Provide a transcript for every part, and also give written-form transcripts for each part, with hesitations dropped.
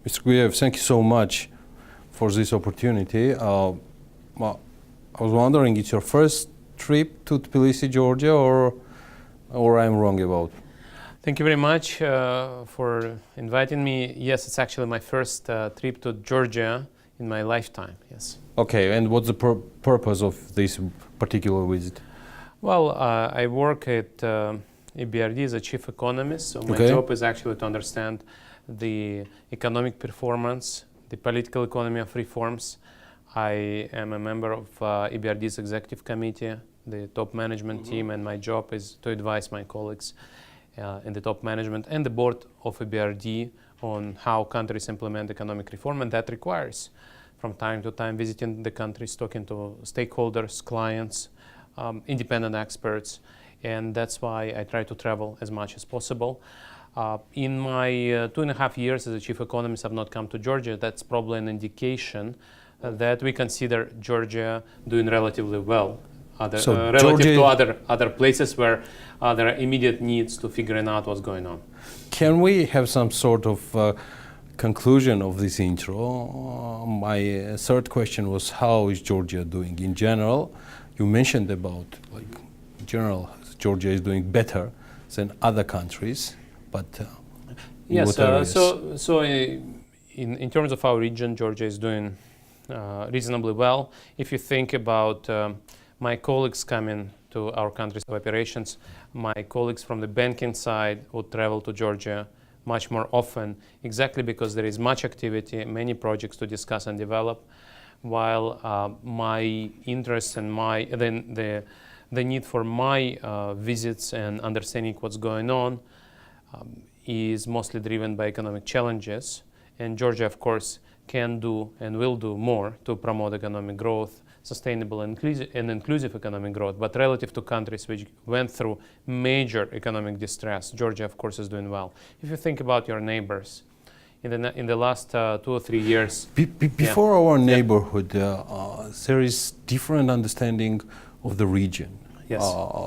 Mr. Guyev, thank you so much for this opportunity. Well, I was wondering, it's your first trip to Tbilisi, Georgia, or I'm wrong about? Thank you very much for inviting me. Yes, it's actually my first trip to Georgia in my lifetime, yes. Okay, and what's the purpose of this particular visit? Well, I work at EBRD as a chief economist, so my job is actually to understand the economic performance, the political economy of reforms. I am a member of EBRD's executive committee, the top management team, and my job is to advise my colleagues in the top management and the board of EBRD on how countries implement economic reform, and that requires from time to time visiting the countries, talking to stakeholders, clients, independent experts, and that's why I try to travel as much as possible. In my 2.5 years as a chief economist, I've not come to Georgia. That's probably an indication that we consider Georgia doing relatively well, relative to other places where there are immediate needs to figuring out what's going on. Can we have some sort of conclusion of this intro? My third question was, how is Georgia doing in general? You mentioned about, like, in general, Georgia is doing better than other countries, but yes. So in terms of our region, Georgia is doing reasonably well. If you think about my colleagues coming to our countries of operations, my colleagues from the banking side would travel to Georgia much more often, exactly because there is much activity, many projects to discuss and develop, while my interest and the need for my visits and understanding what's going on is mostly driven by economic challenges. And Georgia, of course, can do and will do more to promote economic growth, sustainable and inclusive economic growth. But relative to countries which went through major economic distress, Georgia, of course, is doing well. If you think about your neighbors, in the last 2 or 3 years... Before our neighborhood, there is different understanding of the region. Yes,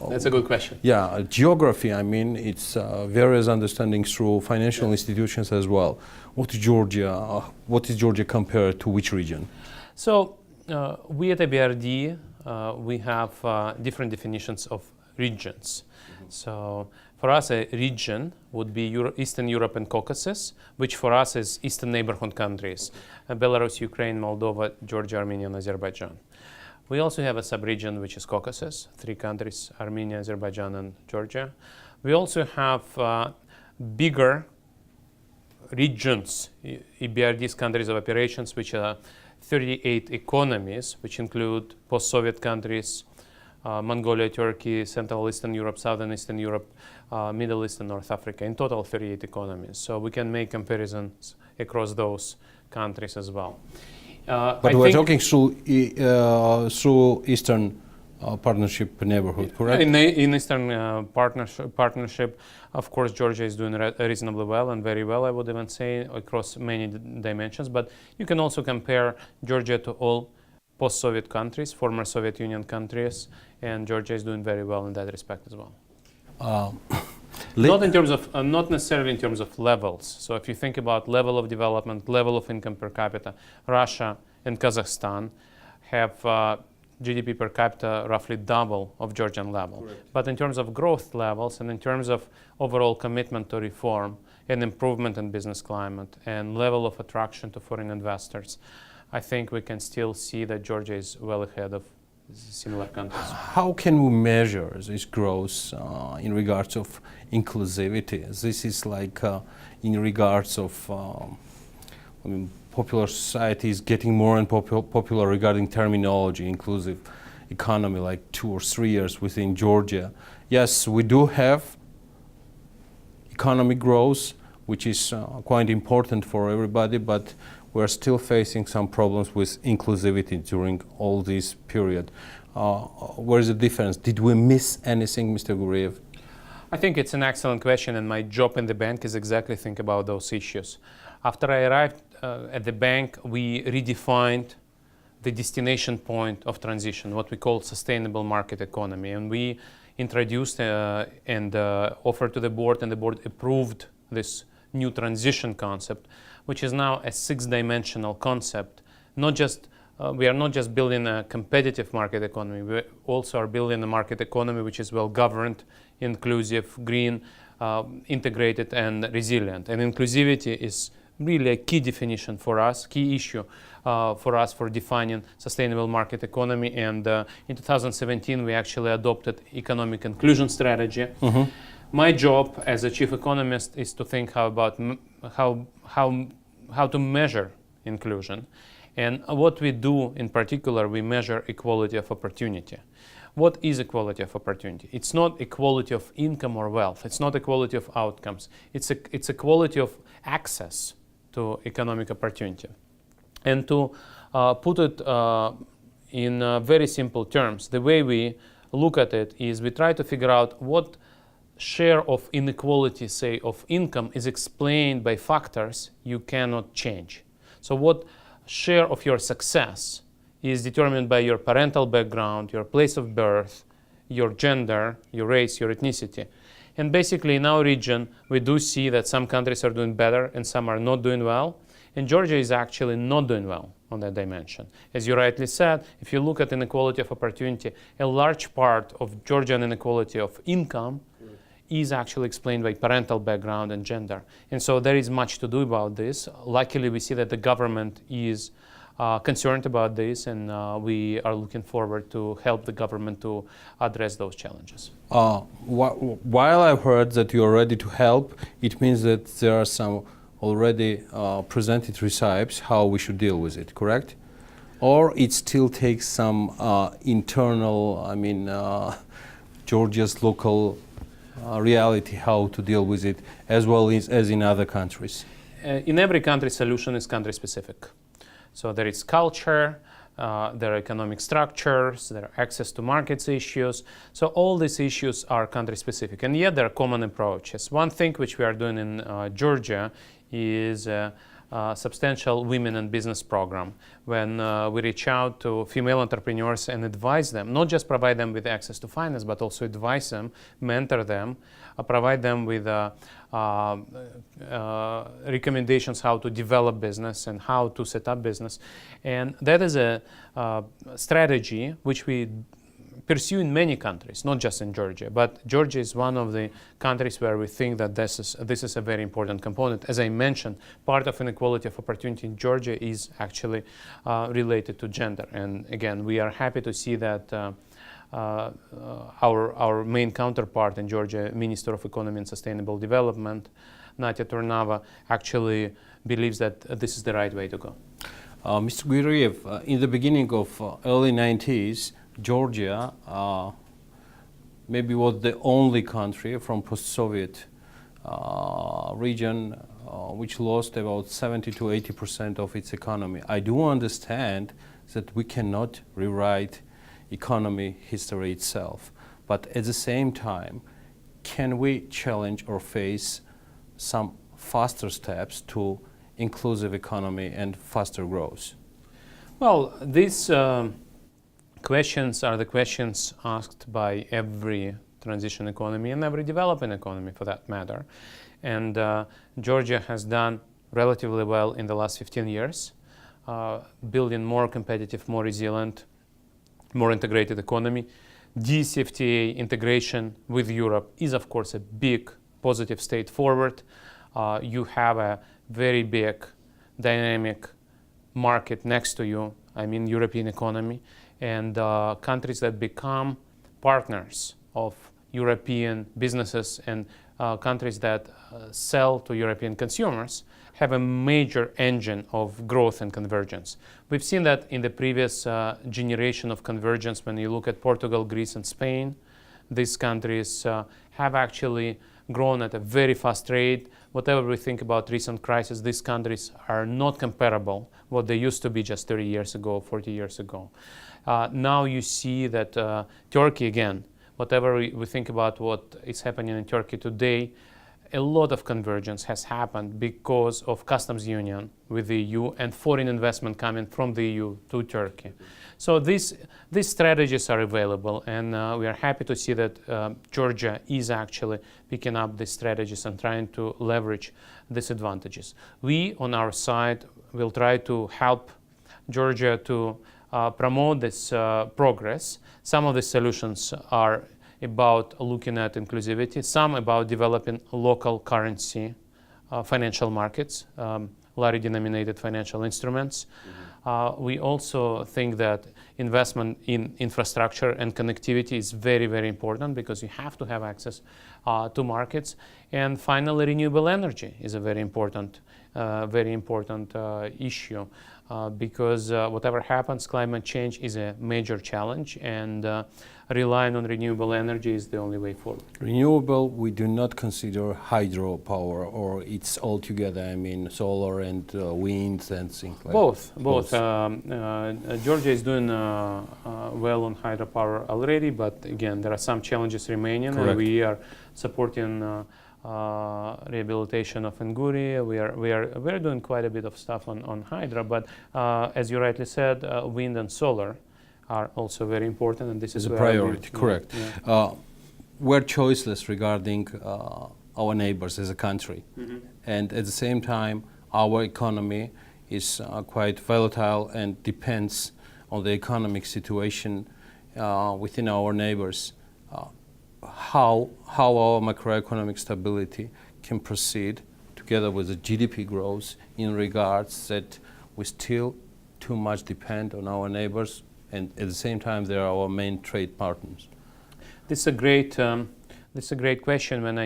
that's a good question. Yeah, geography, I mean, it's various understandings through financial institutions as well. What is Georgia compared to which region? So, we at EBRD, we have different definitions of regions. So, for us, a region would be Eastern Europe and Caucasus, which for us is Eastern neighborhood countries, Belarus, Ukraine, Moldova, Georgia, Armenia, and Azerbaijan. We also have a sub-region which is Caucasus, 3 countries, Armenia, Azerbaijan, and Georgia. We also have bigger regions, EBRD's countries of operations, which are 38 economies, which include post-Soviet countries, Mongolia, Turkey, Central Eastern Europe, Southern Eastern Europe, Middle East and North Africa, in total 38 economies. So we can make comparisons across those countries as well. But we're talking through Eastern Partnership neighborhood, correct? In Eastern Partnership, of course, Georgia is doing reasonably well and very well, I would even say, across many dimensions. But you can also compare Georgia to all post-Soviet countries, former Soviet Union countries, and Georgia is doing very well in that respect as well. Not necessarily in terms of levels. So if you think about level of development, level of income per capita, Russia and Kazakhstan have GDP per capita roughly double of Georgian level. Correct. But in terms of growth levels and in terms of overall commitment to reform and improvement in business climate and level of attraction to foreign investors, I think we can still see that Georgia is well ahead of similar countries. How can we measure this growth in regards of inclusivity? This is like in regards of popular society is getting more and popular regarding terminology, inclusive economy, like 2 or 3 years within Georgia. Yes, we do have economic growth, which is quite important for everybody, but we're still facing some problems with inclusivity during all this period. Where is the difference? Did we miss anything, Mr. Guyev? I think it's an excellent question, and my job in the bank is exactly think about those issues. After I arrived at the bank, we redefined the destination point of transition, what we call sustainable market economy, and we introduced and offered to the board, and the board approved this new transition concept, which is now a 6-dimensional concept. We are not just building a competitive market economy, we also are building a market economy which is well governed, inclusive, green, integrated and resilient. And inclusivity is really a key definition for us, key issue for us for defining sustainable market economy. And in 2017 we actually adopted economic inclusion strategy. Mm-hmm. My job as a chief economist is to think how to measure inclusion. And what we do in particular, we measure equality of opportunity. What is equality of opportunity? It's not equality of income or wealth. It's not equality of outcomes. It's equality of access to economic opportunity. And to put it in very simple terms, the way we look at it is we try to figure out what share of inequality, say, of income is explained by factors you cannot change. So what share of your success is determined by your parental background, your place of birth, your gender, your race, your ethnicity. And basically in our region, we do see that some countries are doing better and some are not doing well. And Georgia is actually not doing well on that dimension. As you rightly said, if you look at inequality of opportunity, a large part of Georgian inequality of income is actually explained by parental background and gender. And so there is much to do about this. Luckily, we see that the government is concerned about this, and we are looking forward to help the government to address those challenges. While I've heard that you're ready to help, it means that there are some already presented recipes how we should deal with it, correct? Or it still takes some internal, Georgia's local reality how to deal with it, as well as in other countries? In every country, solution is country specific. So there is culture, there are economic structures, there are access to markets issues. So all these issues are country specific, and yet there are common approaches. One thing which we are doing in Georgia is a substantial women in business program, when we reach out to female entrepreneurs and advise them, not just provide them with access to finance, but also advise them, mentor them, provide them with recommendations how to develop business and how to set up business. And that is a strategy which we pursue in many countries, not just in Georgia. But Georgia is one of the countries where we think that this is a very important component. As I mentioned, part of inequality of opportunity in Georgia is actually related to gender. And again, we are happy to see that our main counterpart in Georgia, Minister of Economy and Sustainable Development, Natya Turnava, actually believes that this is the right way to go. Mr. Guiriev, in the beginning of early 90s, Georgia maybe was the only country from post-Soviet region which lost about 70 to 80% of its economy. I do understand that we cannot rewrite economy history itself, but at the same time, can we challenge or face some faster steps to inclusive economy and faster growth? Well, these questions are the questions asked by every transition economy and every developing economy for that matter. And Georgia has done relatively well in the last 15 years, building more competitive, more resilient, more integrated economy. DCFTA integration with Europe is of course a big positive step forward. You have a very big dynamic market next to you, European economy. And countries that become partners of European businesses and countries that sell to European consumers have a major engine of growth and convergence. We've seen that in the previous generation of convergence. When you look at Portugal, Greece, and Spain, these countries have actually grown at a very fast rate. Whatever we think about recent crises, these countries are not comparable what they used to be just 30 years ago, 40 years ago. Now you see that Turkey, again, whatever we think about what is happening in Turkey today, a lot of convergence has happened because of customs union with the EU and foreign investment coming from the EU to Turkey. So these strategies are available, and we are happy to see that Georgia is actually picking up these strategies and trying to leverage these advantages. We, on our side, will try to help Georgia to promote this progress. Some of the solutions are about looking at inclusivity, some about developing local currency financial markets, lari-denominated financial instruments. We also think that investment in infrastructure and connectivity is very, very important because you have to have access to markets. And finally, renewable energy is a very important issue because whatever happens, climate change is a major challenge, and relying on renewable energy is the only way forward. Renewable, we do not consider hydropower, or it's all together, I mean solar and winds and things like Both. Georgia is doing well on hydropower already, but again, there are some challenges remaining. Correct. And we are supporting rehabilitation of Nguri. We are doing quite a bit of stuff on hydro, but as you rightly said, wind and solar are also very important, and this is a priority. Correct. Yeah. We're choiceless regarding our neighbors as a country, and at the same time, our economy is quite volatile and depends on the economic situation within our neighbors. How our macroeconomic stability can proceed together with the GDP growth in regards that we still too much depend on our neighbors, and at the same time they are our main trade partners. This is a great question. When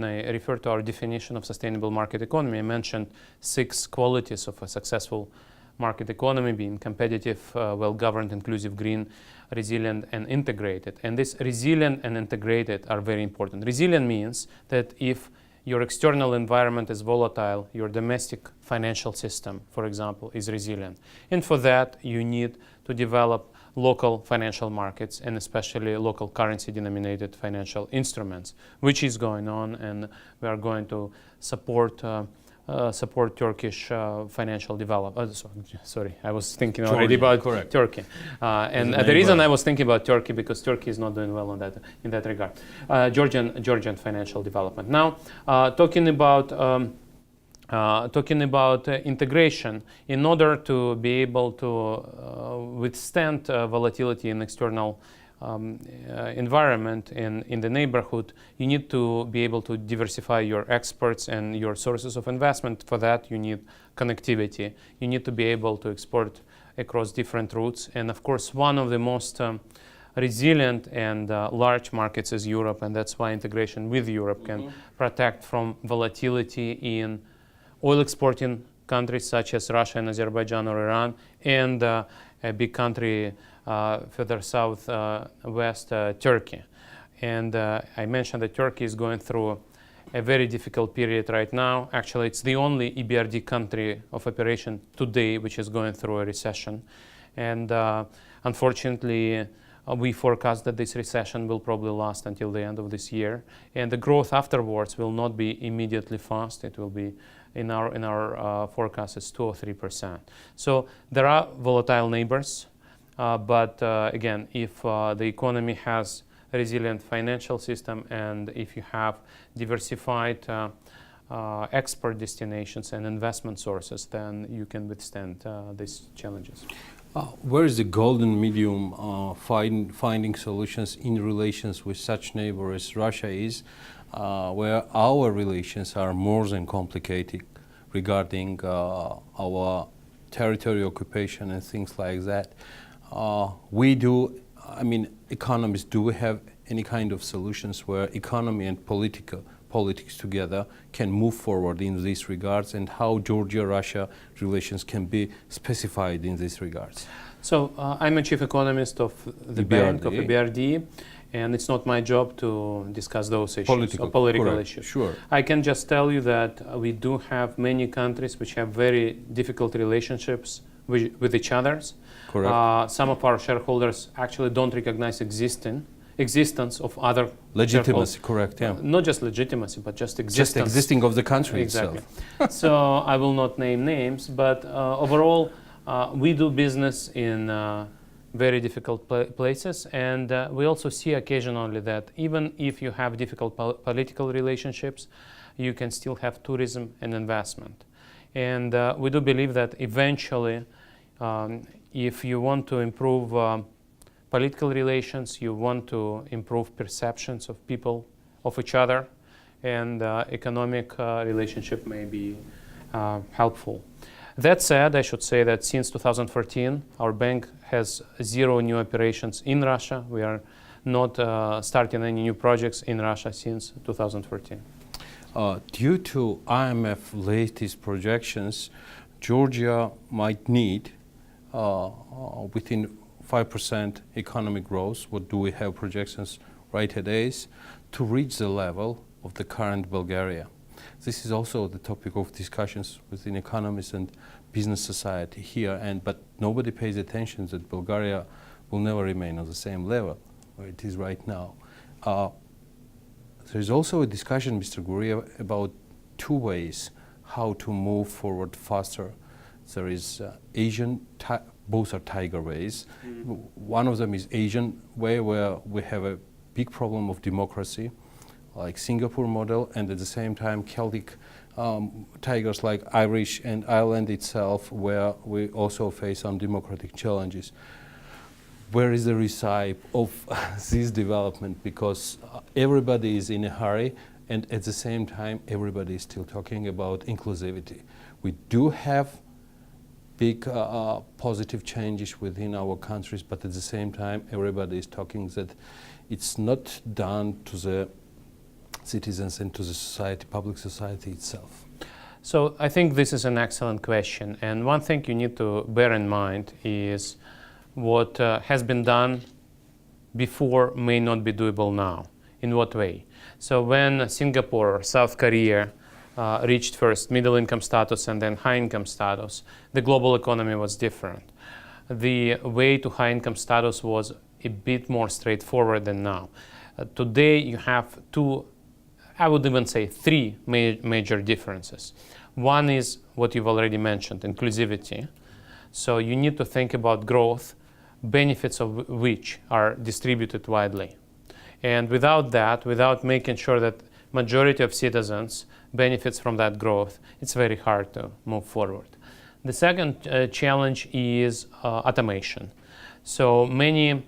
I refer to our definition of sustainable market economy, I mentioned 6 qualities of a successful market economy: being competitive, well-governed, inclusive, green, resilient, and integrated. And this resilient and integrated are very important. Resilient means that if your external environment is volatile, your domestic financial system, for example, is resilient. And for that, you need to develop local financial markets, and especially local currency denominated financial instruments, which is going on, and we are going to support Turkish financial development. Sorry, I was thinking already about Turkey. And the reason I was thinking about Turkey because Turkey is not doing well in that regard. Georgian financial development. Now, talking about integration, in order to be able to withstand volatility in external environment in the neighborhood, you need to be able to diversify your exports and your sources of investment. For that, you need connectivity. You need to be able to export across different routes. And of course, one of the most resilient and large markets is Europe, and that's why integration with Europe can protect from volatility in oil exporting countries such as Russia and Azerbaijan or Iran, and a big country further south west, Turkey. And I mentioned that Turkey is going through a very difficult period right now. Actually, it's the only EBRD country of operation today which is going through a recession. And unfortunately, we forecast that this recession will probably last until the end of this year. And the growth afterwards will not be immediately fast. It will be, in our forecast, is 2 or 3%. So there are volatile neighbors. But again, if the economy has a resilient financial system, and if you have diversified export destinations and investment sources, then you can withstand these challenges. Where is the golden medium finding solutions in relations with such neighbor as Russia is, where our relations are more than complicated regarding our territory occupation and things like that? Economists, do we have any kind of solutions where economy and politics together can move forward in these regards, and how Georgia-Russia relations can be specified in these regards? So I'm a chief economist of the bank, of EBRD, and it's not my job to discuss those issues, political issues. Sure. I can just tell you that we do have many countries which have very difficult relationships with each other. Correct. Some of our shareholders actually don't recognize existing existence of other legitimacy, correct? Yeah. Not just legitimacy, but just existence. Just existing of the country Exactly. itself. So I will not name names, but overall, we do business in very difficult places, and we also see occasionally that even if you have difficult political relationships, you can still have tourism and investment. And we do believe that eventually, if you want to improve political relations, you want to improve perceptions of people, of each other, and economic relationship may be helpful. That said, I should say that since 2014, our bank has 0 new operations in Russia. We are not starting any new projects in Russia since 2014. Due to IMF latest projections, Georgia might need within 5% economic growth, what do we have projections right nowadays, to reach the level of the current Bulgaria. This is also the topic of discussions within economists and business society here, but nobody pays attention that Bulgaria will never remain on the same level where it is right now. There is also a discussion, Mr. Guria, about 2 ways how to move forward faster. There is both are tiger ways. One of them is Asian way, where we have a big problem of democracy, like Singapore model, and at the same time Celtic tigers like Irish and Ireland itself, where we also face some democratic challenges. Where is the recipe of this development? Because everybody is in a hurry, and at the same time everybody is still talking about inclusivity. We do have big positive changes within our countries, but at the same time everybody is talking that it's not done to the citizens and to the society, public society itself. So I think this is an excellent question, and one thing you need to bear in mind is what has been done before may not be doable now. In what way? So when Singapore or South Korea reached first middle income status and then high income status, the global economy was different. The way to high income status was a bit more straightforward than now. Today you have 2, I would even say 3 major differences. One is what you've already mentioned, inclusivity. So you need to think about growth, benefits of which are distributed widely. And without that, without making sure that majority of citizens benefits from that growth, it's very hard to move forward. The second challenge is automation. So many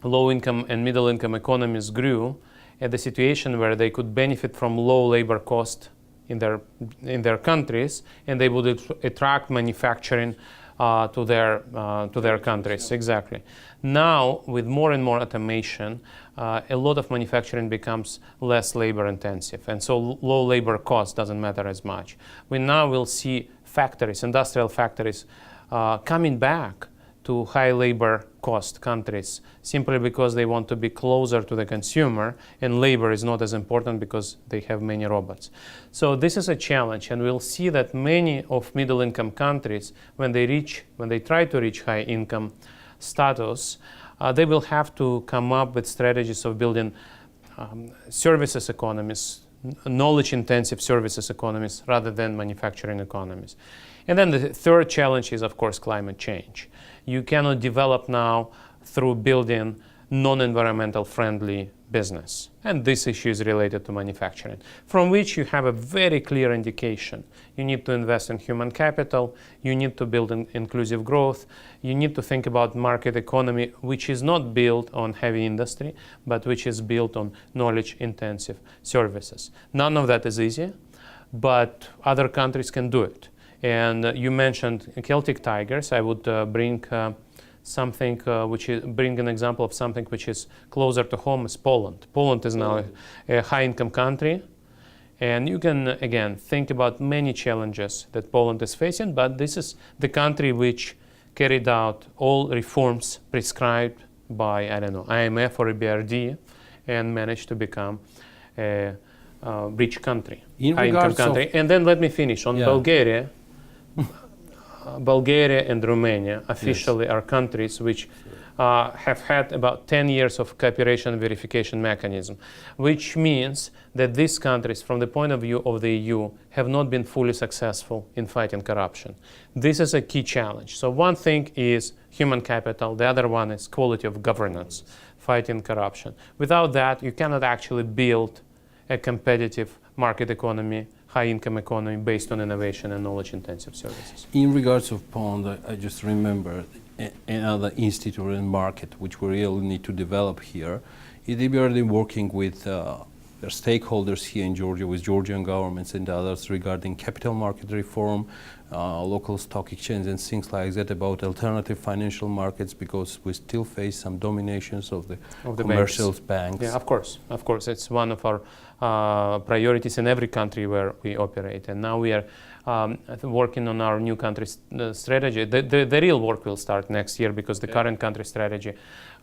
low-income and middle-income economies grew at the situation where they could benefit from low labor cost in their countries, and they would attract manufacturing to their countries. Exactly. Now, with more and more automation, a lot of manufacturing becomes less labor intensive, and so low labor cost doesn't matter as much. We now will see factories, industrial factories, coming back to high labor cost countries simply because they want to be closer to the consumer, and labor is not as important because they have many robots. So this is a challenge, and we'll see that many of middle income countries, when they try to reach high income status, they will have to come up with strategies of building services economies, knowledge intensive services economies rather than manufacturing economies. And then the third challenge is, of course, climate change. You cannot develop now through building non-environmental friendly business. And this issue is related to manufacturing, from which you have a very clear indication. You need to invest in human capital, you need to build an inclusive growth, you need to think about market economy, which is not built on heavy industry, but which is built on knowledge-intensive services. None of that is easy, but other countries can do it. And you mentioned Celtic tigers. I would bring bring an example of something which is closer to home is Poland. Poland is now a high-income country, and you can again think about many challenges that Poland is facing. But this is the country which carried out all reforms prescribed by IMF or EBRD, and managed to become a rich country, high-income country. And then let me finish on Bulgaria. Bulgaria and Romania officially are countries which have had about 10 years of cooperation verification mechanism, which means that these countries, from the point of view of the EU, have not been fully successful in fighting corruption. This is a key challenge. So one thing is human capital, the other one is quality of governance, fighting corruption. Without that, you cannot actually build a competitive market economy, high-income economy based on innovation and knowledge-intensive services. In regards of Poland, I just remember another institute and market which we really need to develop here. Is EBRD working with their stakeholders here in Georgia, with Georgian governments and others regarding capital market reform, local stock exchange and things like that, about alternative financial markets, because we still face some dominations of the commercial banks. Yeah, of course. It's one of our priorities in every country where we operate. And now we are working on our new country strategy. The real work will start next year, because the current country strategy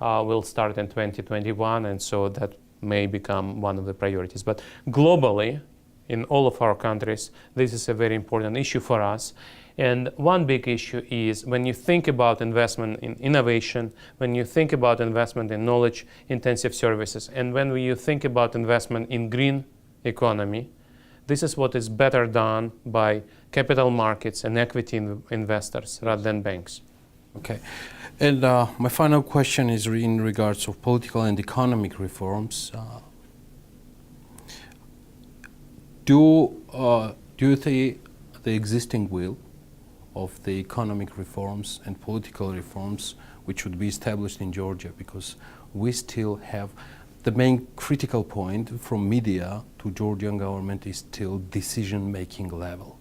will start in 2021, and so that may become one of the priorities. But globally, in all of our countries, this is a very important issue for us. And one big issue is when you think about investment in innovation, when you think about investment in knowledge-intensive services, and when you think about investment in green economy, this is what is better done by capital markets and equity investors rather than banks. Okay. And my final question is in regards of political and economic reforms. Do you think the existing will of the economic reforms and political reforms which should be established in Georgia, because we still have the main critical point from media to Georgian government is still decision-making level.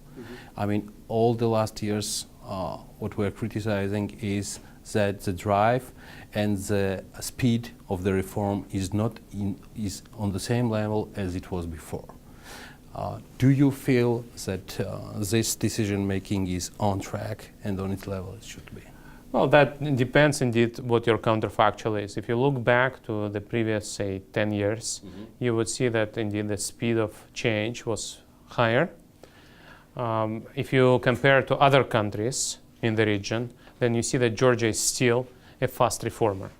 I mean, all the last years, what we're criticizing is that the drive and the speed of the reform is is on the same level as it was before. Do you feel that this decision-making is on track and on its level it should be? Well, that depends indeed what your counterfactual is. If you look back to the previous, say, 10 years, you would see that indeed the speed of change was higher. If you compare to other countries in the region, then you see that Georgia is still a fast reformer.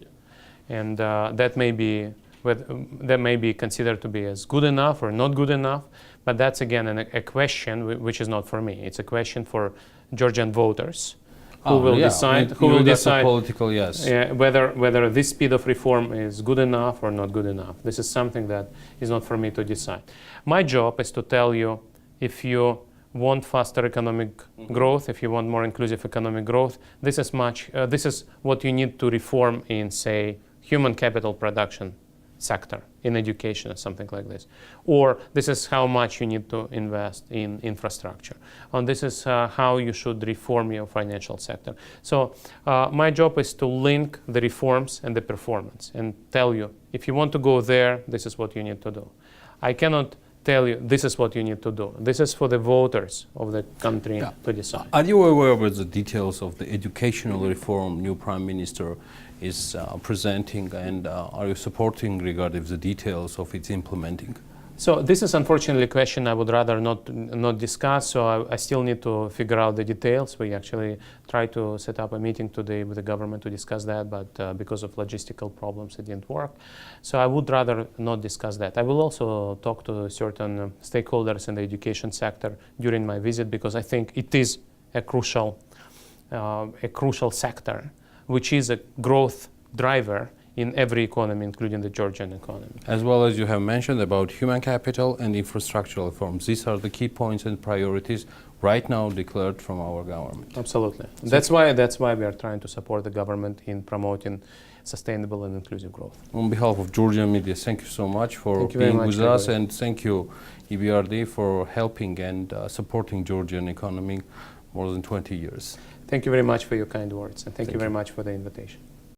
And that may be considered to be as good enough or not good enough, but that's again a question which is not for me. It's a question for Georgian voters who will decide political, yes. whether this speed of reform is good enough or not good enough. This is something that is not for me to decide. My job is to tell you, if you want faster economic growth, if you want more inclusive economic growth, this is what you need to reform in, say, human capital production sector, in education or something like this. Or this is how much you need to invest in infrastructure. And this is how you should reform your financial sector. So my job is to link the reforms and the performance and tell you, if you want to go there, this is what you need to do. I cannot tell you this is what you need to do. This is for the voters of the country to decide. Are you aware of the details of the educational reform new Prime Minister is presenting, and are you supporting regarding the details of its implementing? So this is unfortunately a question I would rather not discuss, so I still need to figure out the details. We actually tried to set up a meeting today with the government to discuss that, but because of logistical problems it didn't work. So I would rather not discuss that. I will also talk to certain stakeholders in the education sector during my visit, because I think it is a crucial sector, which is a growth driver in every economy, including the Georgian economy. As well as you have mentioned about human capital and infrastructural reforms. These are the key points and priorities right now declared from our government. Absolutely. That's why we are trying to support the government in promoting sustainable and inclusive growth. On behalf of Georgian media, thank you so much for being with us, and thank you EBRD for helping and supporting Georgian economy more than 20 years. Thank you very much for your kind words, and thank you very much for the invitation.